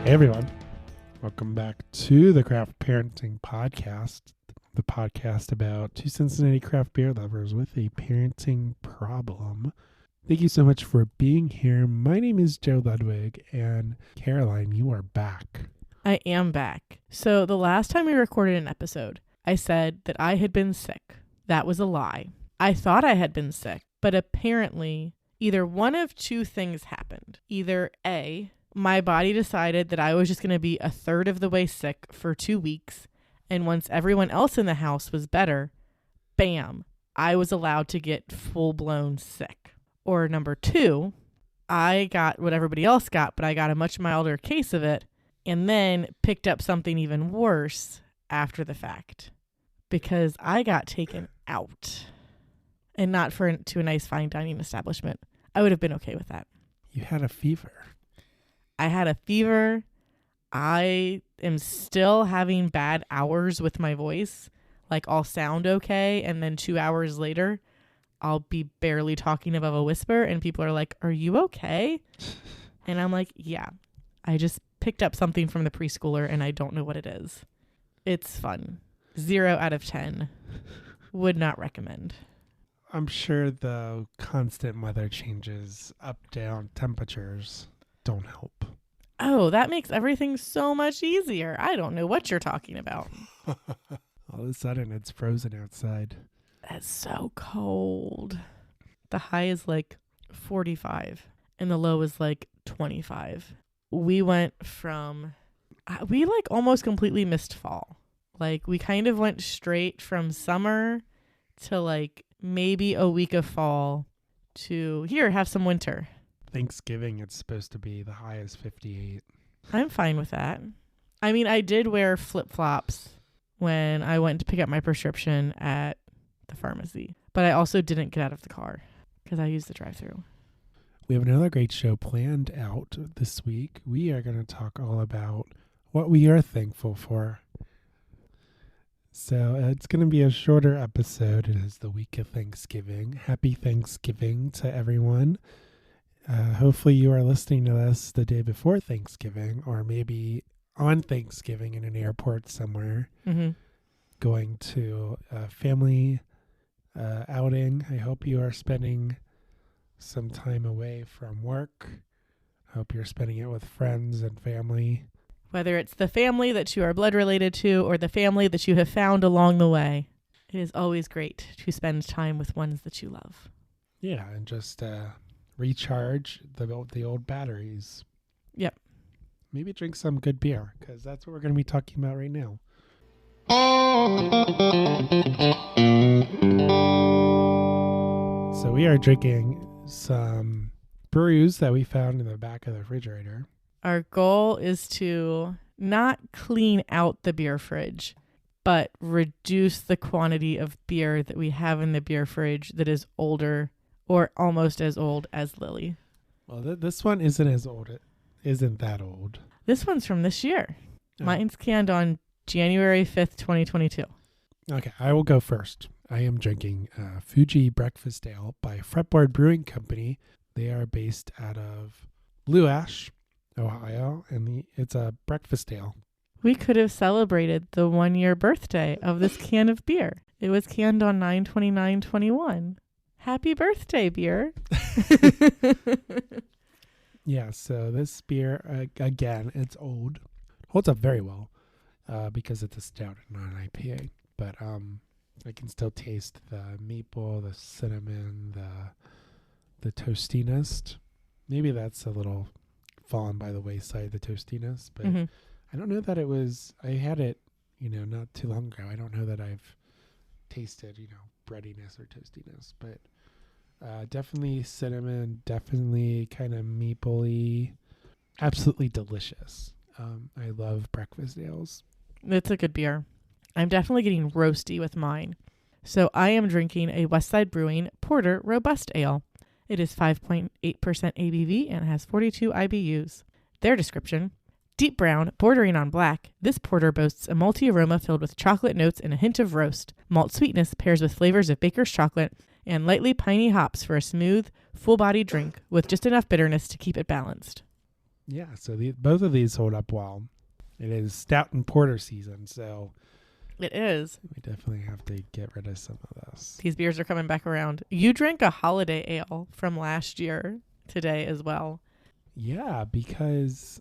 Hey everyone, welcome back to the Craft Parenting Podcast, the podcast about two Cincinnati craft beer lovers with a parenting problem. Thank you so much for being here. My name is Joe Ludwig, and Caroline, you are back. I am back. So the last time we recorded an episode, I said that I had been sick. That was a lie. I thought I had been sick, but apparently either one of two things happened. Either A, my body decided that I was just going to be a third of the way sick for 2 weeks, and once everyone else in the house was better, bam, I was allowed to get full-blown sick. Or number two, I got what everybody else got, but I got a much milder case of it, and then picked up something even worse after the fact, because I got taken out, and not to a nice fine dining establishment. I would have been okay with that. You had a fever. I had a fever. I am still having bad hours with my voice. Like, I'll sound okay, and then 2 hours later, I'll be barely talking above a whisper, and people are like, "Are you okay?" And I'm like, "Yeah, I just picked up something from the preschooler, and I don't know what it is." It's fun. 0 out of 10. Would not recommend. I'm sure the constant weather changes, up, down, temperatures don't help. Oh, that makes everything so much easier. I don't know what you're talking about. All of a sudden, it's frozen outside. That's so cold. The high is like 45 and the low is like 25. We went from, we like almost completely missed fall. Like, we kind of went straight from summer to like maybe a week of fall to here, have some winter. Thanksgiving, it's supposed to be the high is 58. I'm fine with that. I mean, I did wear flip-flops when I went to pick up my prescription at the pharmacy, but I also didn't get out of the car because I used the drive-thru. We have another great show planned out this week. We are going to talk all about what we are thankful for. So it's going to be a shorter episode. It is the week of Thanksgiving. Happy Thanksgiving to everyone. Hopefully you are listening to this the day before Thanksgiving, or maybe on Thanksgiving in an airport somewhere, going to a family outing. I hope you are spending some time away from work. I hope you're spending it with friends and family. Whether it's the family that you are blood related to or the family that you have found along the way, it is always great to spend time with ones that you love. Yeah, and just recharge the old batteries. Yep. Maybe drink some good beer, because that's what we're going to be talking about right now. So we are drinking some brews that we found in the back of the refrigerator. Our goal is to not clean out the beer fridge, but reduce the quantity of beer that we have in the beer fridge that is older or almost as old as Lily. Well, this one isn't as old. It isn't that old. This one's from this year. Oh. Mine's canned on January 5th, 2022. Okay, I will go first. I am drinking Fuji Breakfast Ale by Fretboard Brewing Company. They are based out of Blue Ash, Ohio, and it's a breakfast ale. We could have celebrated the 1-year birthday of this can of beer. It was canned on 9/29/21. Happy birthday, beer. Yeah, so this beer, again, it's old. Holds up very well because it's a stout and not an IPA. But I can still taste the maple, the cinnamon, the toastiness. Maybe that's a little fallen by the wayside, the toastiness. But I don't know that it was, I had it, not too long ago. I don't know that I've tasted, breadiness or toastiness. But definitely cinnamon, definitely kind of mapley. Absolutely delicious. I love breakfast ales. It's a good beer. I'm definitely getting roasty with mine. So I am drinking a Westside Brewing Porter Robust Ale. It is 5.8% ABV and has 42 IBUs. Their description: deep brown, bordering on black, this porter boasts a malty aroma filled with chocolate notes and a hint of roast. Malt sweetness pairs with flavors of baker's chocolate and lightly piney hops for a smooth, full-bodied drink with just enough bitterness to keep it balanced. Yeah, so both of these hold up well. It is stout and porter season, so It is. we definitely have to get rid of some of this. These beers are coming back around. You drank a holiday ale from last year today as well. Yeah, because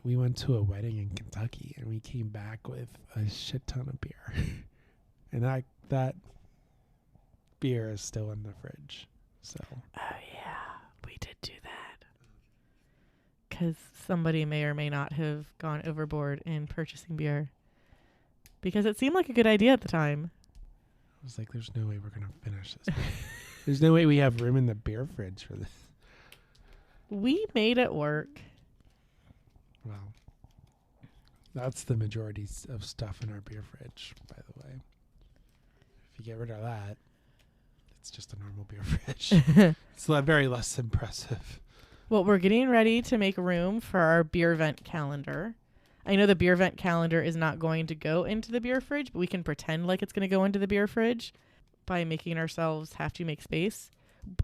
we went to a wedding in Kentucky and we came back with a shit ton of beer. And that beer is still in the fridge. So. Oh, yeah. We did do that. Because somebody may or may not have gone overboard in purchasing beer. Because it seemed like a good idea at the time. I was like, there's no way we're going to finish this. There's no way we have room in the beer fridge for this. We made it work. Well, that's the majority of stuff in our beer fridge, by the way. If you get rid of that, it's just a normal beer fridge. It's very less impressive. Well, we're getting ready to make room for our beer vent calendar. I know the beer vent calendar is not going to go into the beer fridge, but we can pretend like it's going to go into the beer fridge by making ourselves have to make space.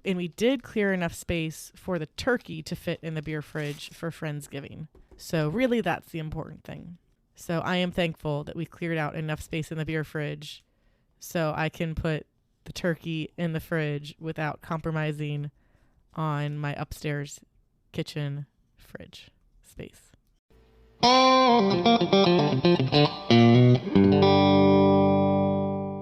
And we did clear enough space for the turkey to fit in the beer fridge for Friendsgiving. So really, that's the important thing. So I am thankful that we cleared out enough space in the beer fridge so I can put the turkey in the fridge without compromising on my upstairs kitchen fridge space.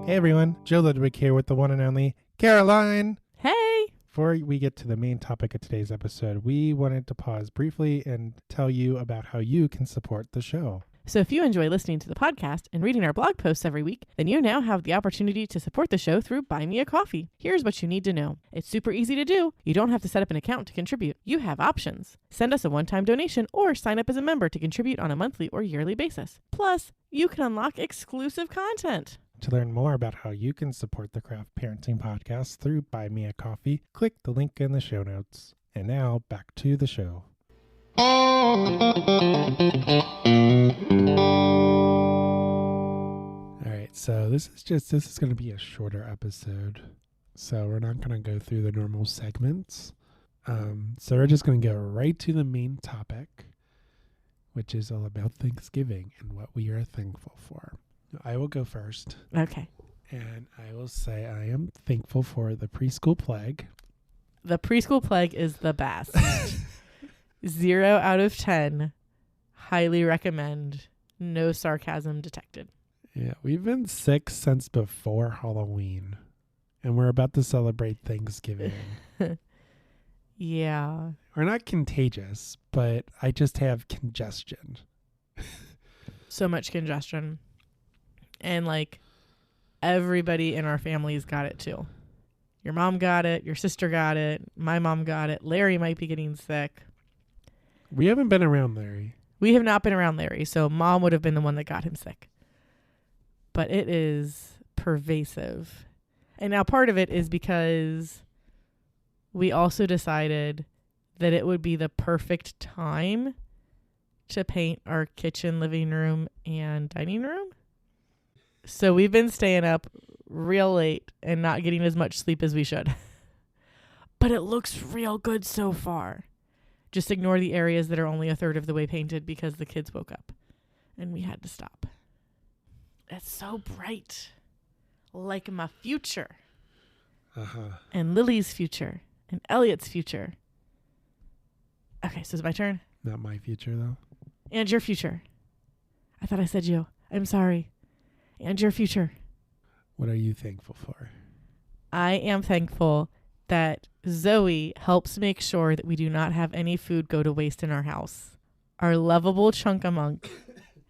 Hey everyone, Joe Ludwig here with the one and only Caroline. Hey! Before we get to the main topic of today's episode, we wanted to pause briefly and tell you about how you can support the show. So if you enjoy listening to the podcast and reading our blog posts every week, then you now have the opportunity to support the show through Buy Me a Coffee. Here's what you need to know. It's super easy to do. You don't have to set up an account to contribute. You have options. Send us a one-time donation or sign up as a member to contribute on a monthly or yearly basis. Plus, you can unlock exclusive content. To learn more about how you can support the Craft Parenting Podcast through Buy Me a Coffee, click the link in the show notes. And now, back to the show. Alright, so this is going to be a shorter episode. So we're not going to go through the normal segments. So we're just going to go right to the main topic, which is all about Thanksgiving and what we are thankful for. I will go first. Okay. And I will say I am thankful for the preschool plague. The preschool plague is the best. 0 out of 10. Highly recommend. No sarcasm detected. Yeah, we've been sick since before Halloween. And we're about to celebrate Thanksgiving. Yeah. We're not contagious, but I just have congestion. So much congestion. And like everybody in our family's got it too. Your mom got it. Your sister got it. My mom got it. Larry might be getting sick. We haven't been around Larry. We have not been around Larry, so mom would have been the one that got him sick. But it is pervasive. And now part of it is because we also decided that it would be the perfect time to paint our kitchen, living room, and dining room. So we've been staying up real late and not getting as much sleep as we should. But it looks real good so far. Just ignore the areas that are only a third of the way painted because the kids woke up and we had to stop. It's so bright. Like my future. Uh-huh. And Lily's future. And Elliot's future. Okay, so it's my turn. Not my future, though. And your future. I thought I said you. I'm sorry. And your future. What are you thankful for? I am thankful that Zoe helps make sure that we do not have any food go to waste in our house. Our lovable chunk-a-monk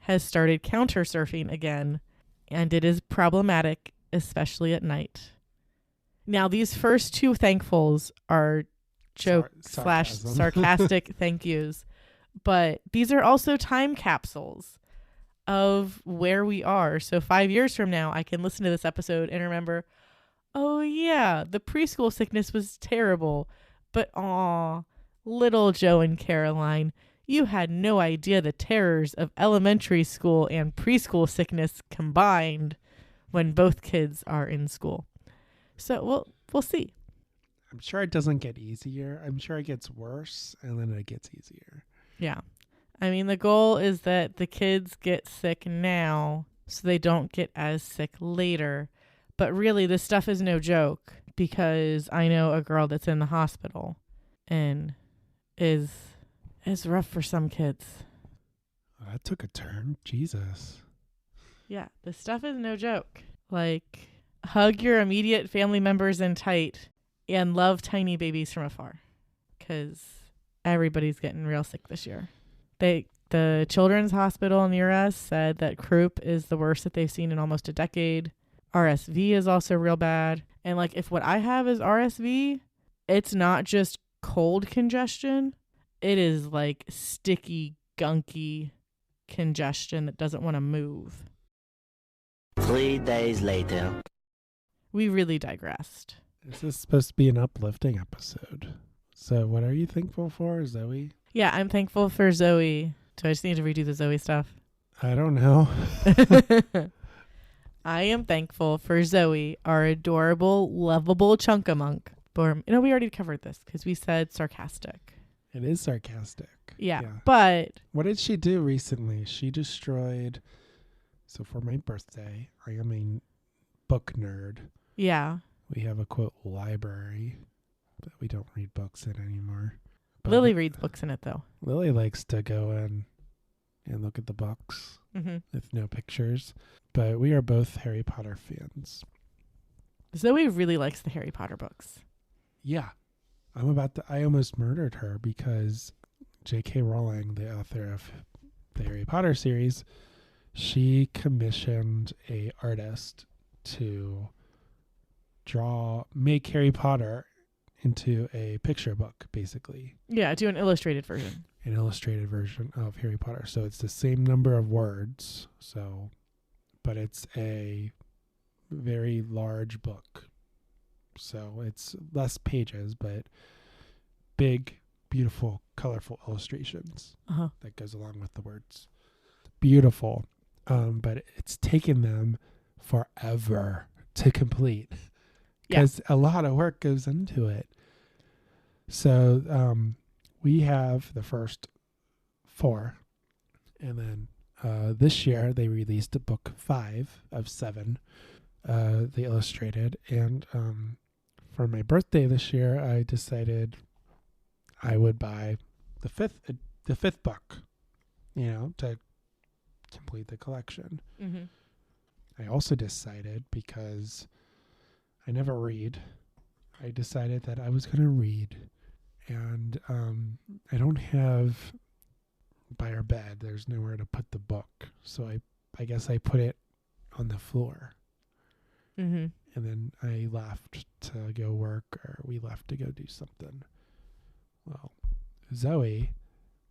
has started counter surfing again, and it is problematic, especially at night. Now, these first two thankfuls are joke/sarcastic thank yous, but these are also time capsules of where we are. So 5 years from now, I can listen to this episode and remember, oh yeah, the preschool sickness was terrible, but aw, little Joe and Caroline, you had no idea the terrors of elementary school and preschool sickness combined when both kids are in school. So we'll see. I'm sure it doesn't get easier. I'm sure it gets worse and then it gets easier. Yeah. I mean, the goal is that the kids get sick now so they don't get as sick later. But really, this stuff is no joke because I know a girl that's in the hospital and is rough for some kids. That took a turn. Jesus. Yeah, this stuff is no joke. Like, hug your immediate family members in tight and love tiny babies from afar because everybody's getting real sick this year. The Children's Hospital near us said that croup is the worst that they've seen in almost a decade. RSV is also real bad. And like, if what I have is RSV, it's not just cold congestion. It is like sticky, gunky congestion that doesn't want to move. 3 days later. We really digressed. This is supposed to be an uplifting episode. So what are you thankful for, Zoe? Yeah, I'm thankful for Zoe. Do I just need to redo the Zoe stuff? I don't know. I am thankful for Zoe, our adorable, lovable chunkamunk. We already covered this because we said sarcastic. It is sarcastic. Yeah, but... What did she do recently? She destroyed... So for my birthday, I am a book nerd. Yeah. We have a, quote, library, but we don't read books in anymore. But Lily reads books in it, though. Lily likes to go in and look at the books with no pictures. But we are both Harry Potter fans. Zoe really likes the Harry Potter books. Yeah. I almost murdered her because J.K. Rowling, the author of the Harry Potter series, she commissioned a artist to make Harry Potter into a picture book, basically. Yeah, do an illustrated version. An illustrated version of Harry Potter. So it's the same number of words, but it's a very large book. So it's less pages, but big, beautiful, colorful illustrations that goes along with the words. Beautiful. But it's taken them forever to complete because a lot of work goes into it. So we have the first 4, and then this year they released a book 5 of 7, they illustrated, and for my birthday this year, I decided I would buy the fifth book, to complete the collection. I also decided, because I never read, I decided that I was going to read. And I don't have, by our bed, there's nowhere to put the book. So I guess I put it on the floor. And then I left to go work, or we left to go do something. Well, Zoe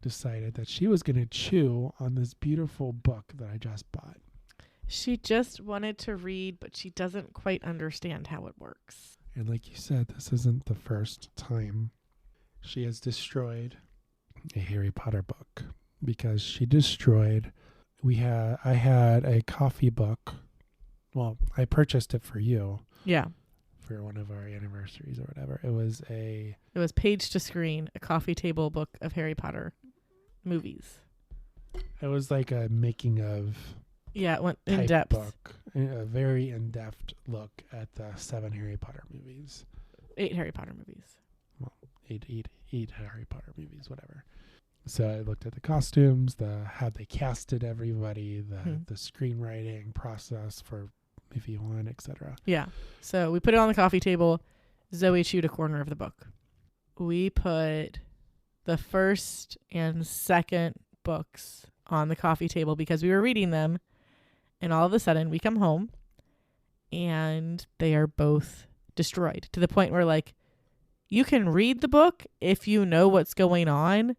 decided that she was going to chew on this beautiful book that I just bought. She just wanted to read, but she doesn't quite understand how it works. And like you said, this isn't the first time she has destroyed a Harry Potter book, because she destroyed... I had a coffee book. Well, I purchased it for you. Yeah. For one of our anniversaries or whatever. It was page to screen, a coffee table book of Harry Potter movies. It was like a making of... Yeah, it went in depth. Book. A very in-depth look at the 7 Harry Potter movies. 8 Harry Potter movies. Well, eight Harry Potter movies, whatever. So I looked at the costumes, how they casted everybody, the screenwriting process for movie 1, etc. Yeah. So we put it on the coffee table. Zoe chewed a corner of the book. We put the first and second books on the coffee table because we were reading them. And all of a sudden we come home and they are both destroyed, to the point where, like, you can read the book if you know what's going on,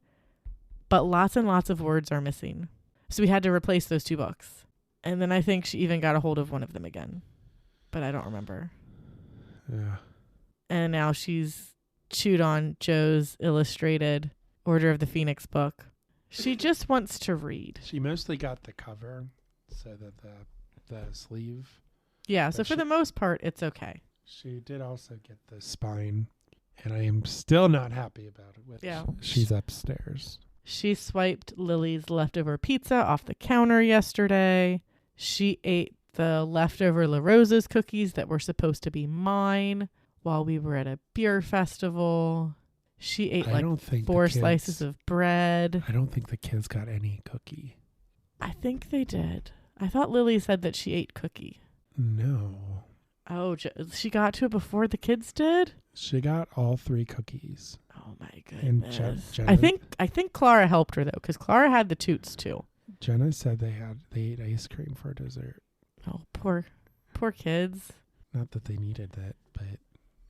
but lots and lots of words are missing. So we had to replace those 2 books. And then I think she even got a hold of one of them again, but I don't remember. Yeah. And now she's chewed on Joe's illustrated Order of the Phoenix book. She just wants to read. She mostly got the cover, so that the sleeve. Yeah, so for the most part, it's okay. She did also get the spine And I am still not happy about it. Yeah. She's upstairs. She swiped Lily's leftover pizza off the counter yesterday. She ate the leftover La Rosa's cookies that were supposed to be mine while we were at a beer festival. She ate like 4 slices of bread. I don't think the kids got any cookie. I think they did. I thought Lily said that she ate cookie. No. Oh, she got to it before the kids did? She got all 3 cookies. Oh my goodness. And Jenna, I think Clara helped her though, because Clara had the toots too. Jenna said they ate ice cream for dessert. Oh, poor kids. Not that they needed that, but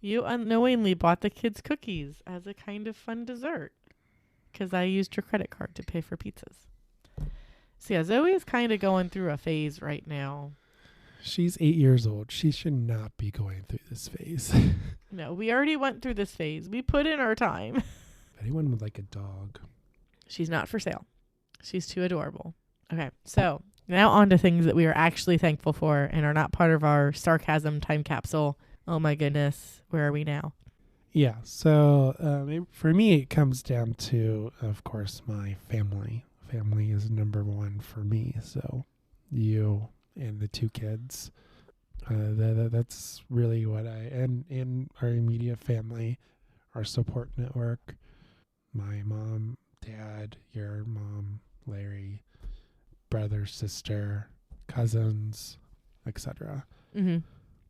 You unknowingly bought the kids cookies as a kind of fun dessert because I used your credit card to pay for pizzas. So yeah, Zoe is kind of going through a phase right now. she's 8 years old. She should not be going through this phase. No, we already went through this phase. We put in our time. If anyone would like a dog. She's not for sale. She's too adorable. Okay, so now on to things that we are actually thankful for and are not part of our sarcasm time capsule. Oh my goodness, where are we now? Yeah, so for me, it comes down to, of course, my family. Family is number one for me. So you and the 2 kids, that's really what and our immediate family, our support network, my mom, dad, your mom, Larry, brother, sister, cousins, etc. Mm-hmm.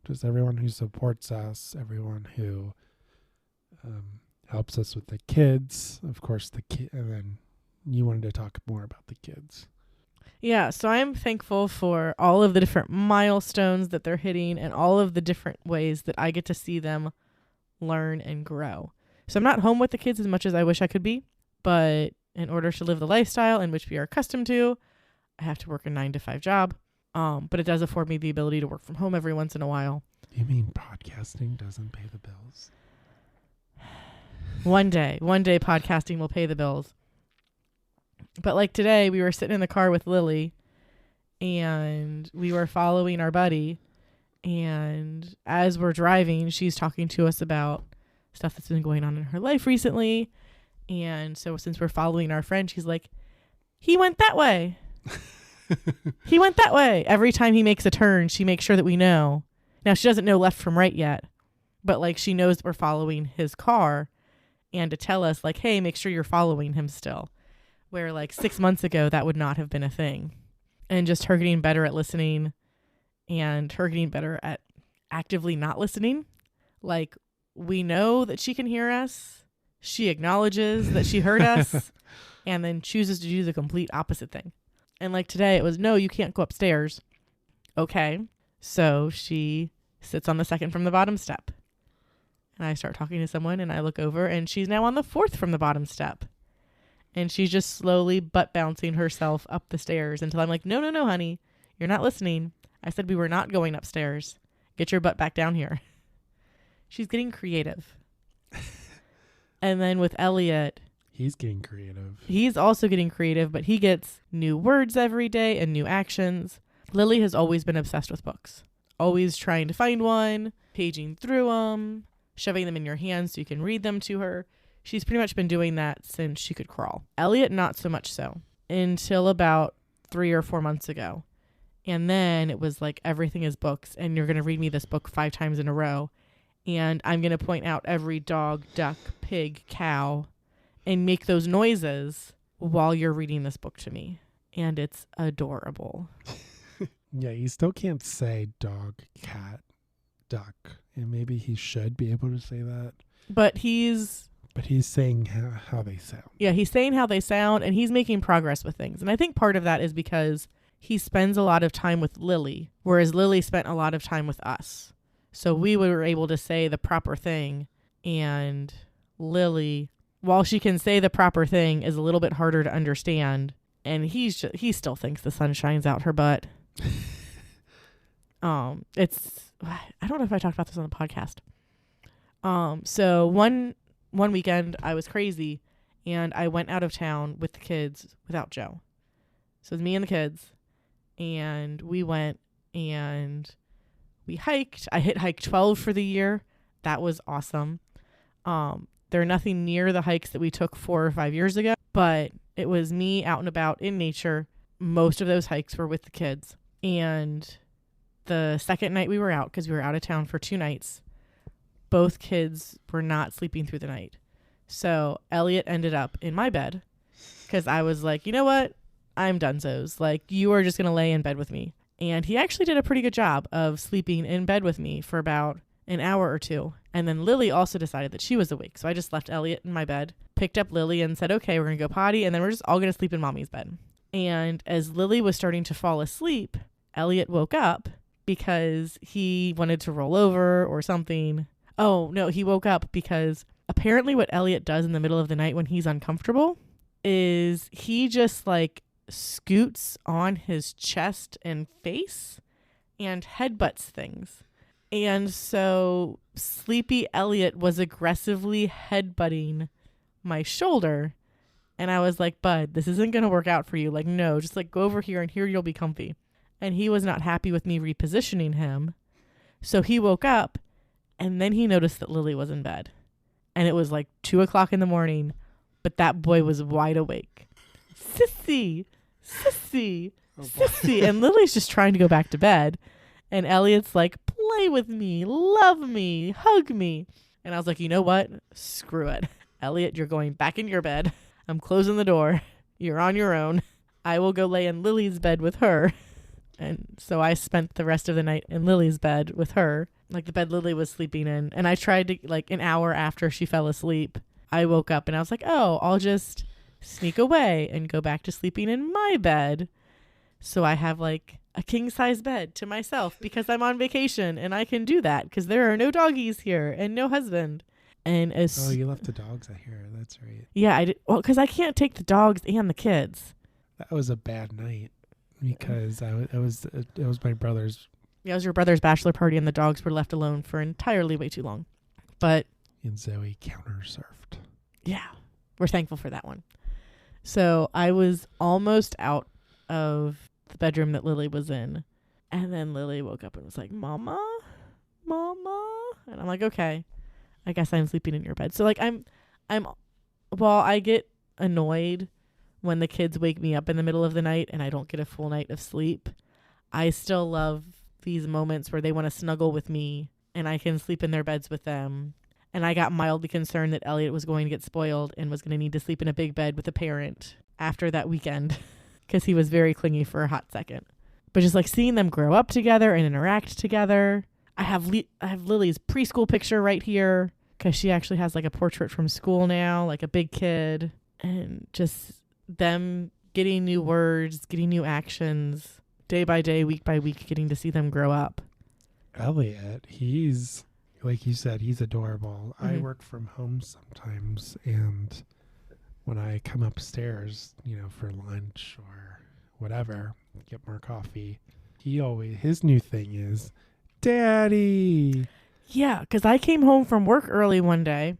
Just everyone who supports us, everyone who helps us with the kids, of course, and then you wanted to talk more about the kids. Yeah, so I'm thankful for all of the different milestones that they're hitting and all of the different ways that I get to see them learn and grow. So I'm not home with the kids as much as I wish I could be, but in order to live the lifestyle in which we are accustomed to, I have to work a 9-to-5 job. But it does afford me the ability to work from home every once in a while. You mean podcasting doesn't pay the bills? One day podcasting will pay the bills. But like today, we were sitting in the car with Lily and we were following our buddy. And as we're driving, she's talking to us about stuff that's been going on in her life recently. And so since we're following our friend, she's like, he went that way. He went that way. Every time he makes a turn, she makes sure that we know. Now, she doesn't know left from right yet, but like she knows we're following his car and to tell us like, hey, make sure you're following him still. Where like 6 months ago, that would not have been a thing. And just her getting better at listening and her getting better at actively not listening. Like we know that she can hear us. She acknowledges that she heard us and then chooses to do the complete opposite thing. And like today it was, no, you can't go upstairs. Okay. So she sits on the second from the bottom step. And I start talking to someone and I look over and she's now on the 4th from the bottom step. And she's just slowly butt bouncing herself up the stairs until I'm like, no, honey, you're not listening. I said we were not going upstairs. Get your butt back down here. She's getting creative. And then with Elliot, he's getting creative. He's also getting creative, but he gets new words every day and new actions. Lily has always been obsessed with books. Always trying to find one, paging through them, shoving them in your hands so you can read them to her. She's pretty much been doing that since she could crawl. Elliot, not so much so, until about 3 or 4 months ago. And then it was like, everything is books, and you're going to read me this book 5 times in a row. And I'm going to point out every dog, duck, pig, cow, and make those noises while you're reading this book to me. And it's adorable. Yeah, you still can't say dog, cat, duck. And maybe he should be able to say that. But he's saying how they sound. Yeah, he's saying how they sound, and he's making progress with things. And I think part of that is because he spends a lot of time with Lily, whereas Lily spent a lot of time with us. So we were able to say the proper thing, and Lily, while she can say the proper thing, is a little bit harder to understand. And he still thinks the sun shines out her butt. I don't know if I talked about this on the podcast. So one weekend I was crazy and I went out of town with the kids without Joe. So it was me and the kids, and we went and we hiked. I hit hike 12 for the year. That was awesome. They're nothing near the hikes that we took 4 or 5 years ago, but it was me out and about in nature. Most of those hikes were with the kids. And the second night we were out, because we were out of town for 2 nights, both kids were not sleeping through the night. So Elliot ended up in my bed because I was like, you know what? I'm donezo's. Like, you are just going to lay in bed with me. And he actually did a pretty good job of sleeping in bed with me for about an hour or 2. And then Lily also decided that she was awake. So I just left Elliot in my bed, picked up Lily and said, okay, we're going to go potty. And then we're just all going to sleep in mommy's bed. And as Lily was starting to fall asleep, Elliot woke up because he wanted to roll over or something. Oh, no, he woke up because apparently what Elliot does in the middle of the night when he's uncomfortable is he just like scoots on his chest and face and headbutts things. And so sleepy Elliot was aggressively headbutting my shoulder. And I was like, bud, this isn't going to work out for you. Like, no, just like go over here and here you'll be comfy. And he was not happy with me repositioning him. So he woke up and then he noticed that Lily was in bed. And it was like 2 o'clock in the morning, but that boy was wide awake. Sissy, sissy, sissy. And Lily's just trying to go back to bed. And Elliot's like, play with me, love me, hug me. And I was like, you know what? Screw it. Elliot, you're going back in your bed. I'm closing the door. You're on your own. I will go lay in Lily's bed with her. And so I spent the rest of the night in Lily's bed with her, like the bed Lily was sleeping in. And I tried to, like an hour after she fell asleep, I woke up and I was like, oh, I'll just sneak away and go back to sleeping in my bed. So I have like a king size bed to myself because I'm on vacation and I can do that because there are no doggies here and no husband. And oh, you left the dogs out here. That's right. Yeah, I did. Well, because I can't take the dogs and the kids. That was a bad night because it was my brother's. Yeah, it was your brother's bachelor party and the dogs were left alone for entirely way too long. But and Zoe counter surfed. Yeah, we're thankful for that one. So I was almost out of the bedroom that Lily was in. And then Lily woke up and was like, Mama? Mama? And I'm like, okay, I guess I'm sleeping in your bed. So like I get annoyed when the kids wake me up in the middle of the night and I don't get a full night of sleep. I still love these moments where they want to snuggle with me and I can sleep in their beds with them. And I got mildly concerned that Elliot was going to get spoiled and was going to need to sleep in a big bed with a parent after that weekend because he was very clingy for a hot second. But just like seeing them grow up together and interact together. I have Lily's preschool picture right here because she actually has like a portrait from school now, like a big kid. And just them getting new words, getting new actions, day by day, week by week, getting to see them grow up. Elliot, he's... like you said, he's adorable. Mm-hmm. I work from home sometimes, and when I come upstairs, for lunch or whatever, get more coffee, his new thing is, Daddy. Yeah, because I came home from work early one day,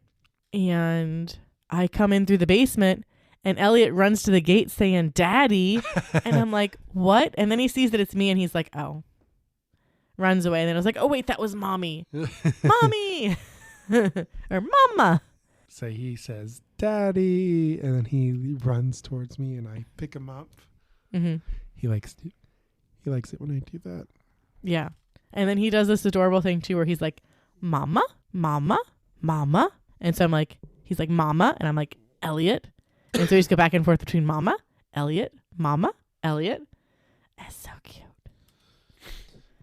and I come in through the basement, and Elliot runs to the gate saying, Daddy. And I'm like, what? And then he sees that it's me, and he's like, oh. Runs away. And then I was like, oh, wait, that was Mommy. Mommy. Or Mama. So he says, Daddy. And then he runs towards me and I pick him up. Mm-hmm. He likes it when I do that. Yeah. And then he does this adorable thing too where he's like, Mama, Mama, Mama. And so he's like, Mama. And I'm like, Elliot. And so we just go back and forth between Mama, Elliot, Mama, Elliot. That's so cute.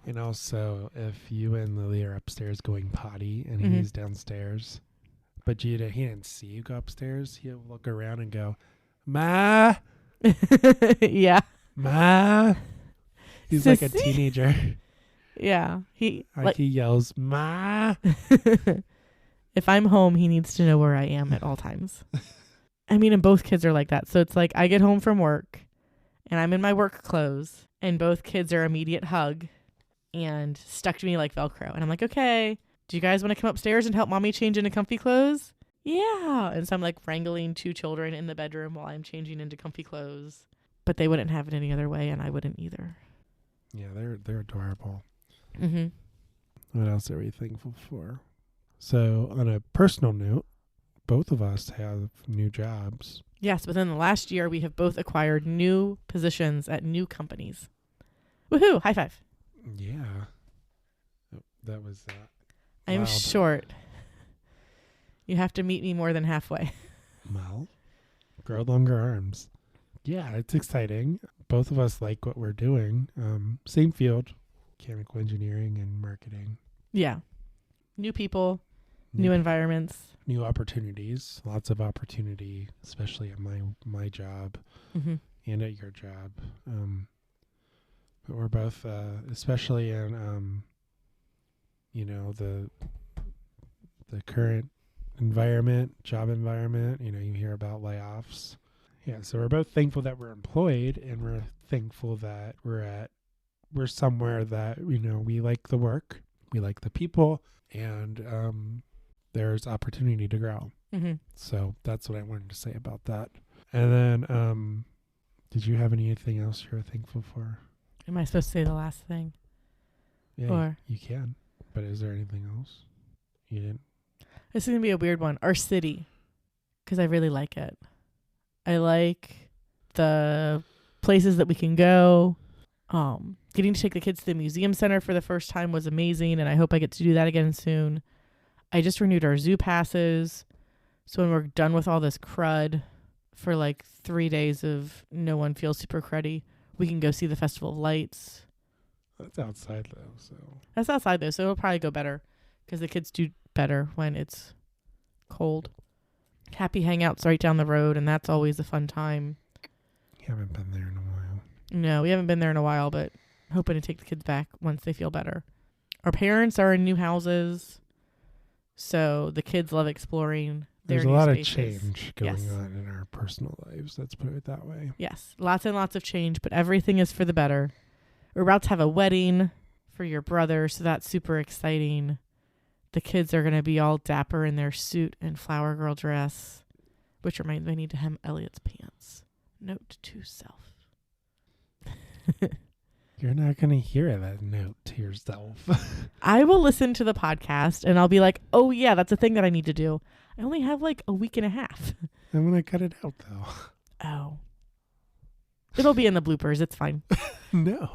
And also, if you and Lily are upstairs going potty and mm-hmm. he's downstairs, but he didn't see you go upstairs, he'll look around and go, Ma. Yeah. Ma. He's Sissy? like a teenager. Yeah. He yells, Ma. If I'm home, he needs to know where I am at all times. I mean, and both kids are like that. So it's like I get home from work and I'm in my work clothes and both kids are immediate hug. And stuck to me like Velcro. And I'm like, okay, do you guys want to come upstairs and help Mommy change into comfy clothes? Yeah. And so I'm like wrangling 2 children in the bedroom while I'm changing into comfy clothes. But they wouldn't have it any other way, and I wouldn't either. Yeah, they're adorable. Mm-hmm. What else are we thankful for? So on a personal note, both of us have new jobs. Yes, within the last year, we have both acquired new positions at new companies. Woohoo! High five. Yeah. That was I'm wild. short. You have to meet me more than halfway. Well, grow longer arms. Yeah, it's exciting. Both of us like what we're doing. Same field, mechanical engineering and marketing. Yeah. New people, new environments. New opportunities. Lots of opportunity, especially at my job and at your job. But we're both, especially in, the current job environment, you hear about layoffs. Yeah, so we're both thankful that we're employed, and we're thankful that we're somewhere that, we like the work, we like the people, and there's opportunity to grow. So that's what I wanted to say about that. And then, did you have anything else you were thankful for? Am I supposed to say the last thing? Yeah, Or you can. But is there anything else? You didn't? this is going to be a weird one. Our city, because I really like it. I like the places that we can go. Getting to take the kids to the museum center for the first time was amazing, and I hope I get to do that again soon. I just renewed our zoo passes. So when we're done with all this crud for like 3 days of no one feels super cruddy, we can go see the Festival of Lights. That's outside, though, so... That's outside, though, so it'll probably go better because the kids do better when it's cold. Happy Hangout's right down the road, and that's always a fun time. You haven't been there in a while. No, we haven't been there in a while, but hoping to take the kids back once they feel better. Our parents are in new houses, so the kids love exploring their There's a new lot spaces. of change going Yes. on in our personal lives, let's put it that way. Yes, lots and lots of change, but everything is for the better. We're about to have a wedding for your brother, so that's super exciting. The kids are going to be all dapper in their suit and flower girl dress, which reminds me I need to hem Elliot's pants. Note to self. You're not going to hear that note to yourself. I will listen to the podcast and I'll be like, oh yeah, that's a thing that I need to do. I only have like a week and a half. I'm going to cut it out, though. Oh. It'll be in the bloopers. It's fine. No.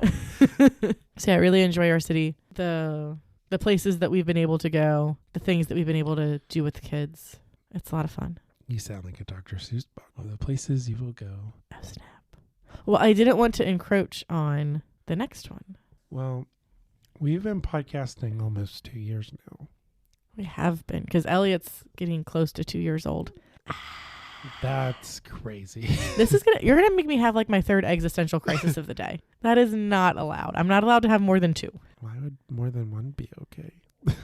So yeah, I really enjoy our city. The places that we've been able to go, the things that we've been able to do with the kids. It's a lot of fun. You sound like a Dr. Seuss book. Of the places you will go. Oh, snap. Well, I didn't want to encroach on the next one. Well, we've been podcasting almost 2 years now. We have been, because Elliot's getting close to 2 years old. That's crazy. You're gonna make me have like my third existential crisis of the day. That is not allowed. I'm not allowed to have more than 2. Why would more than one be okay?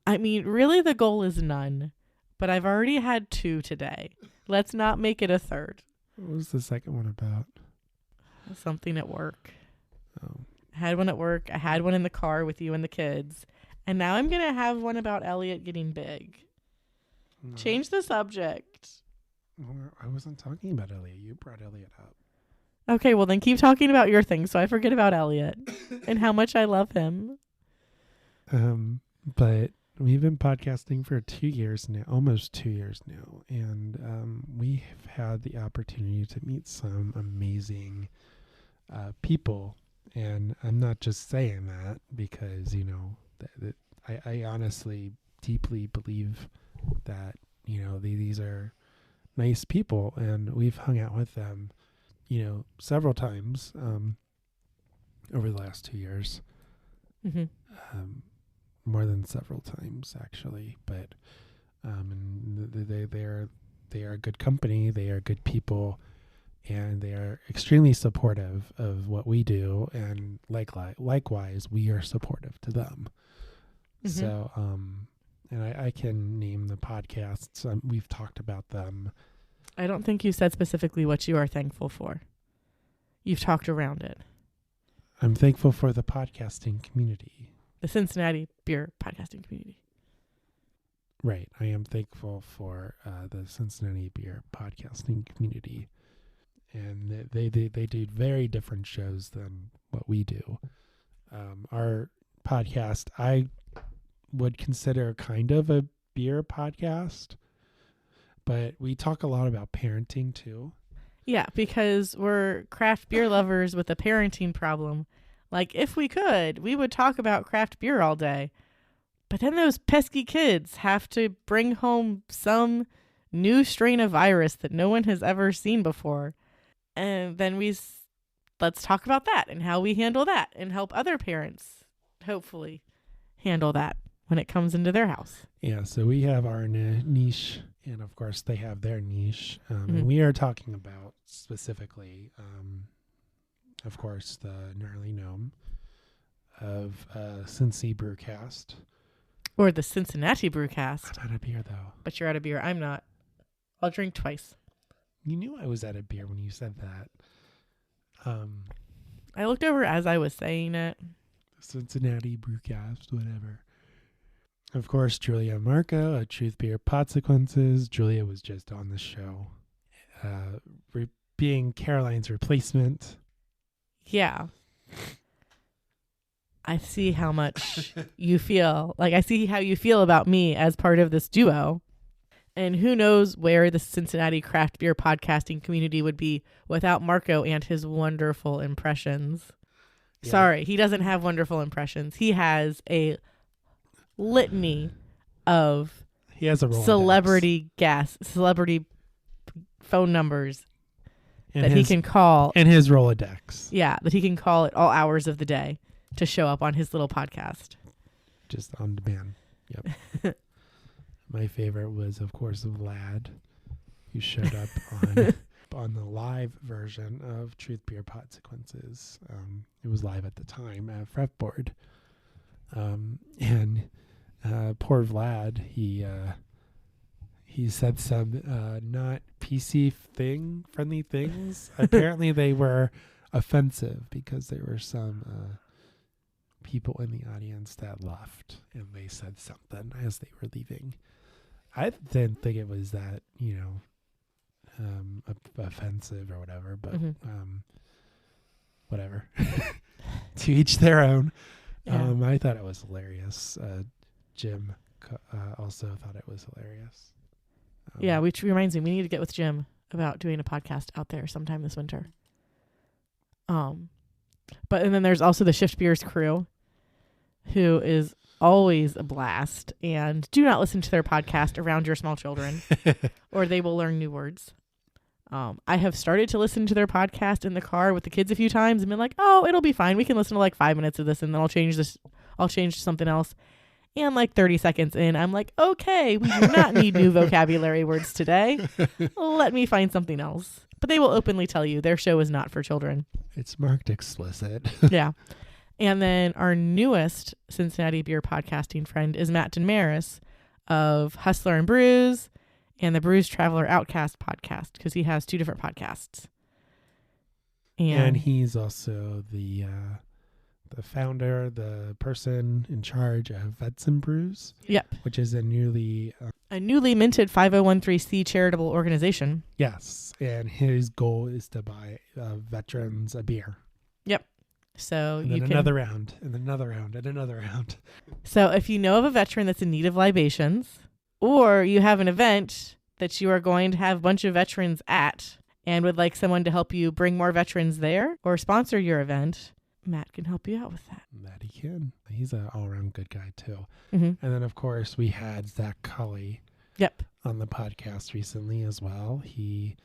I mean, really the goal is none, but I've already had 2 today. Let's not make it a third. What was the second one about? Something at work. Oh. I had one at work. I had one in the car with you and the kids. And now I'm going to have one about Elliot getting big. No. Change the subject. Well, I wasn't talking about Elliot. You brought Elliot up. Okay, well then keep talking about your thing so I forget about Elliot and how much I love him. But we've been podcasting for 2 years now, almost 2 years now. And we have had the opportunity to meet some amazing people. And I'm not just saying that because, that I honestly deeply believe that, these are nice people, and we've hung out with them, several times over the last 2 years. Mm-hmm. More than several times, actually. But and they are good company. They are good people. And they are extremely supportive of what we do, and likewise, we are supportive to them. Mm-hmm. So, and I can name the podcasts. We've talked about them. I don't think you said specifically what you are thankful for. You've talked around it. I'm thankful for the podcasting community. The Cincinnati beer podcasting community. Right. I am thankful for the Cincinnati beer podcasting community. And they do very different shows than what we do. Our podcast, I would consider kind of a beer podcast, but we talk a lot about parenting too. Yeah, because we're craft beer lovers with a parenting problem. Like, if we could, we would talk about craft beer all day. But then those pesky kids have to bring home some new strain of virus that no one has ever seen before. And then let's talk about that and how we handle that and help other parents hopefully handle that when it comes into their house. Yeah, so we have our niche, and of course they have their niche. And we are talking about specifically, of course, the gnarly gnome of Cincy Brewcast. Or the Cincinnati Brewcast. I'm out of beer, though. But you're out of beer. I'm not. I'll drink twice. You knew I was out of beer when you said that. I looked over as I was saying it. Cincinnati Brewcast, whatever. Of course, Julia Marco of Truth Beer Podsequences. Julia was just on the show, being Caroline's replacement. Yeah. I see how much you feel. Like, I see how you feel about me as part of this duo. And who knows where the Cincinnati craft beer podcasting community would be without Marco and his wonderful impressions. Yeah. Sorry, he doesn't have wonderful impressions. He has a litany of celebrity phone numbers that he can call. And his Rolodex. Yeah, that he can call at all hours of the day to show up on his little podcast. Just on demand. Yep. My favorite was, of course, Vlad, who showed up on the live version of Truth Beer Podsequences. It was live at the time at Fretboard. And poor Vlad, he said some not PC friendly things. Apparently they were offensive because there were some people in the audience that left, and they said something as they were leaving. I didn't think it was that, offensive or whatever, but whatever. To each their own. Yeah. I thought it was hilarious. Jim also thought it was hilarious. Yeah, which reminds me, we need to get with Jim about doing a podcast out there sometime this winter. And then there's also the Shift Beers crew, who is always a blast. And do not listen to their podcast around your small children, or they will learn new words. I have started to listen to their podcast in the car with the kids a few times and been like, oh, it'll be fine. We can listen to like 5 minutes of this, and then I'll change to something else. And like 30 seconds in, I'm like, okay, we do not need new vocabulary words today. Let me find something else. But they will openly tell you their show is not for children. It's marked explicit. Yeah. And then our newest Cincinnati beer podcasting friend is Matt Denmaris of Hustler and Brews and the Brews Traveler Outcast podcast, because he has 2 different podcasts. And he's also the founder, the person in charge of Vets and Brews. Yep. Which is a newly minted 5013C charitable organization. Yes. And his goal is to buy veterans a beer. Yep. So and then another round, and another round, and another round. So if you know of a veteran that's in need of libations, or you have an event that you are going to have a bunch of veterans at and would like someone to help you bring more veterans there or sponsor your event, Matt can help you out with that. Matt, he can. He's an all-around good guy, too. Mm-hmm. And then, of course, we had Zach Cully on the podcast recently as well. I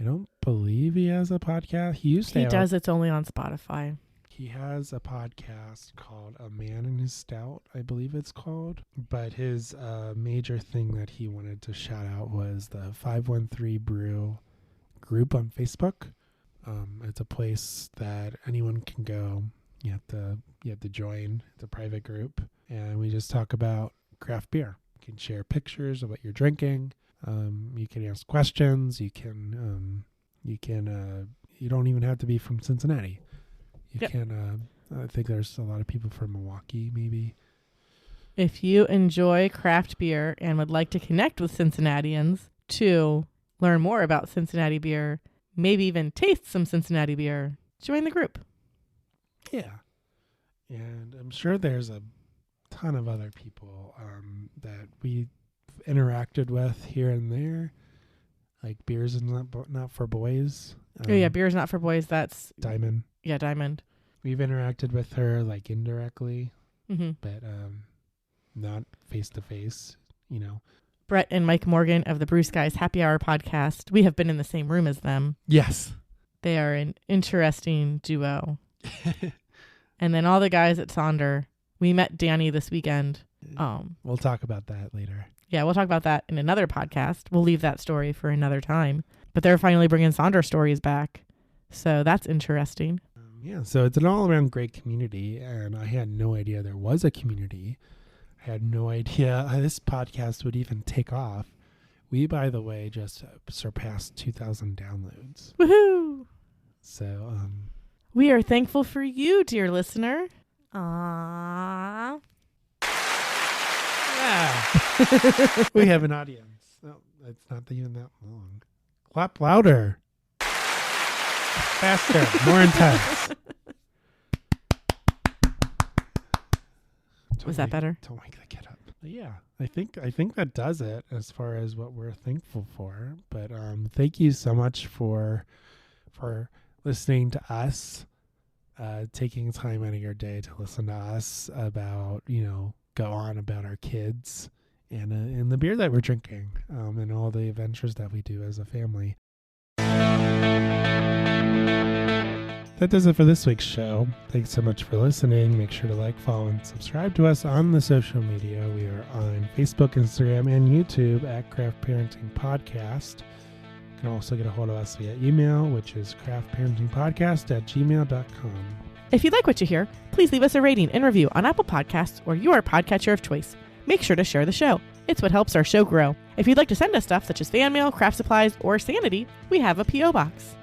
don't believe he has a podcast. He does. It's only on Spotify. He has a podcast called A Man and His Stout, I believe it's called. But his major thing that he wanted to shout out was the 513 Brew group on Facebook. It's a place that anyone can go. You have to join the private group, and we just talk about craft beer. You can share pictures of what you're drinking. You can ask questions. You don't even have to be from Cincinnati. You can. I think there's a lot of people from Milwaukee, maybe. If you enjoy craft beer and would like to connect with Cincinnatians to learn more about Cincinnati beer, maybe even taste some Cincinnati beer, join the group. Yeah. And I'm sure there's a ton of other people that we interacted with here and there. Like Beers is not for boys. Oh yeah, Beer is Not for Boys. That's Diamond. Yeah, Diamond. We've interacted with her like indirectly, Mm-hmm. but not face to face, you know. Brett and Mike Morgan of the Bruce Guys Happy Hour podcast. We have been in the same room as them. Yes. They are an interesting duo. And then all the guys at Sonder. We met Danny this weekend. We'll talk about that later. Yeah, we'll talk about that in another podcast. We'll leave that story for another time. But they're finally bringing Sonder stories back. So that's interesting. Yeah, so it's an all-around great community, and I had no idea there was a community. I had no idea this podcast would even take off. We, by the way, just surpassed 2,000 downloads. Woohoo! So, we are thankful for you, dear listener. Aww. yeah. We have an audience. No, it's not even that long. Clap louder. Faster. More intense. Was that better? Don't wake the kid up. But yeah, I think that does it as far as what we're thankful for. But thank you so much for listening to us, taking time out of your day to listen to us about, go on about our kids and the beer that we're drinking, and all the adventures that we do as a family. That does it for this week's show. Thanks so much for listening. Make sure to like, follow, and subscribe to us on the social media. We are on Facebook, Instagram, and YouTube at Craft Parenting Podcast. You can also get a hold of us via email, which is craftparentingpodcast@gmail.com. If you like what you hear, please leave us a rating and review on Apple Podcasts or your podcatcher of choice. Make sure to share the show. It's what helps our show grow. If you'd like to send us stuff such as fan mail, craft supplies, or sanity, we have a P.O. box.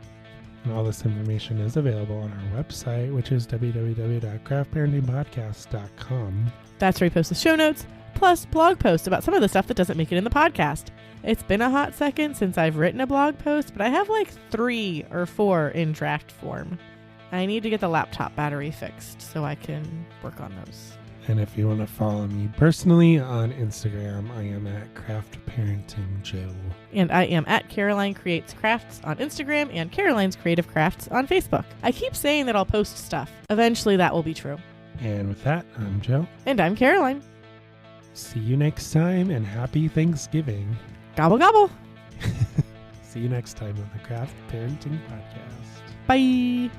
And all this information is available on our website, which is www.craftparentingpodcast.com. That's where we post the show notes, plus blog posts about some of the stuff that doesn't make it in the podcast. It's been a hot second since I've written a blog post, but I have like 3 or 4 in draft form. I need to get the laptop battery fixed so I can work on those. And if you want to follow me personally on Instagram, I am at craftparentingjoe. And I am at Caroline Creates Crafts on Instagram and Caroline's Creative Crafts on Facebook. I keep saying that I'll post stuff. Eventually that will be true. And with that, I'm Joe. And I'm Caroline. See you next time, and happy Thanksgiving. Gobble gobble. See you next time on the Craft Parenting Podcast. Bye.